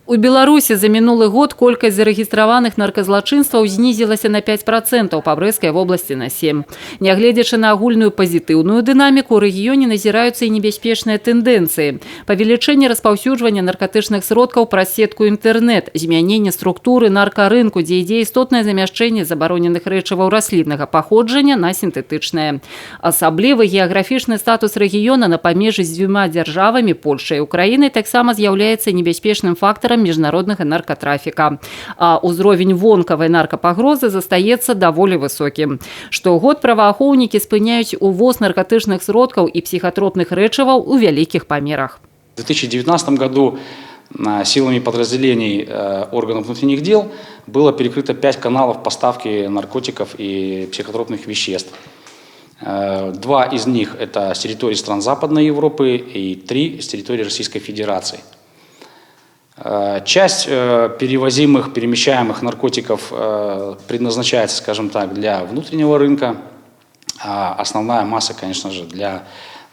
У Беларусі за мінулы год колькасць зарэгістраваных нарказлачынстваў знізілася на 5%, па Брэскай вобласці на 7%. Нягледзячы на агульную пазітыўную дынаміку, у рэгіёне назіраюцца і небяспечныя тэндэнцыі. Павелічэнне распаўсюджвання наркатычных сродкаў праз сетку інтэрнэт, змяненне структуры наркарынку, дзе ідзе істотнае замяшчэнне забароненых рэчываў расліннага паходжання на сінтэтычнае. Асаблівы геаграфічны статус рэгіёна на памежжы з дзвюма дзяржавамі, Польшай і Украінай, таксама з'яўляецца небяспечным фактарам міжнароднага наркатрафіка. А ўзровень вонкавай наркапагрозы застаецца даволі высокім. Штогод праваахоўнікі спыняюць увоз наркатычных сродкаў і псіхатропных рэчываў у вялікіх памерах. В 2019 году силами подразделений органов внутренних дел было перекрыто 5 каналов поставки наркотиков и психотропных веществ. 2 из них это с территории стран Западной Европы и 3 с территории Российской Федерации. Часть перевозимых, перемещаемых наркотиков предназначается, скажем так, для внутреннего рынка, а основная масса, конечно же,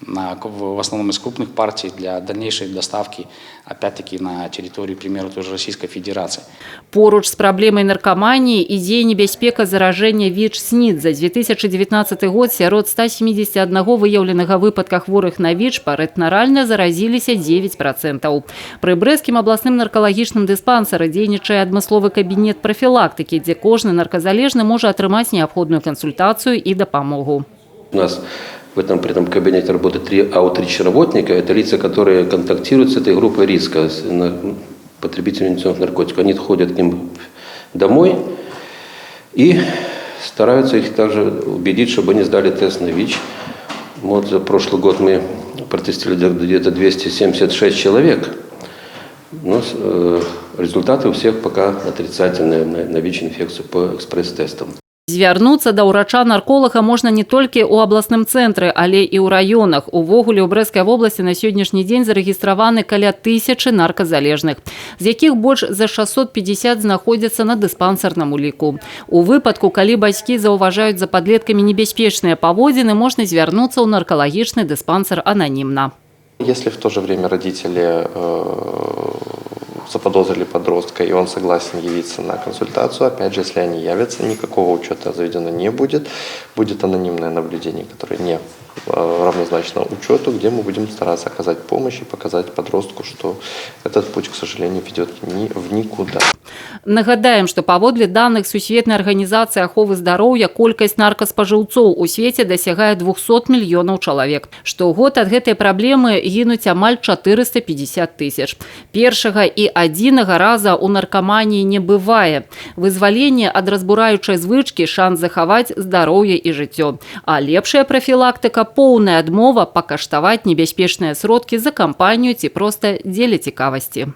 в основном из крупных партий для дальнейшей доставки, опять-таки, на территорию, к примеру, той же Российской Федерации. Поруч з праблемай наркаманіі ідзе небяспека заражэння ВІЧ-СНІД. За 2019 год сярод 171 выяўленага выпадка хворых на ВІЧ парэтнаральна заразіліся 9%. Пры Брэскім абласным наркалагічным дыспансары дзейнічае адмысловы кабінет прафілактыкі, дзе кожны нарказалежны можа атрымаць неабходную кансультацыю і дапамогу. У нас в при этом кабинете работают 3 аутрич-работника. Это лица, которые контактируют с этой группой риска, с потребителями инъекционных наркотиков. Они ходят к ним домой и стараются их также убедить, чтобы они сдали тест на ВИЧ. Вот за прошлый год мы протестировали где-то 276 человек. Но результаты у всех пока отрицательные на ВИЧ-инфекцию по экспресс-тестам. Звярнуцца да ўрача-нарколага можна не толькі ў абласным цэнтры, але і ў раёнах. Увогуле ў Брэскай вобласці на сённяшні дзень зарэгістраваны каля 1000 нарказалежных, з якіх больш за 650 знаходзяцца на дыспансерным уліку. У выпадку, калі бацькі заўважаюць за падлеткамі небяспечныя паводзіны, можна звярнуцца ў наркалагічны дыспансер ананімна. Если в то же время родители заподозрили подростка, и он согласен явиться на консультацию, опять же, если они явятся, никакого учета заведено не будет. Будет анонимное наблюдение, которое не равнозначно учету, где мы будем стараться оказать помощь и показать подростку, что этот путь, к сожалению, ведет в никуда. Нагадаем, што паводле даных Сусветнай арганізацыі аховы здароўя колькасць наркаспажыўцоў у свеце дасягае 200 мільёнаў чалавек. Штогод ад гэтай праблемы гінуць амаль 450 тысяч. Першага і адзінага раза ў наркаманіі не бывае. Вызваленне ад разбураючай звычкі – шанс захаваць здароўе і жыццё. А лепшая прафілактыка – поўная адмова пакаштаваць небяспечныя сродкі за кампанію ці проста дзеля цікавасці.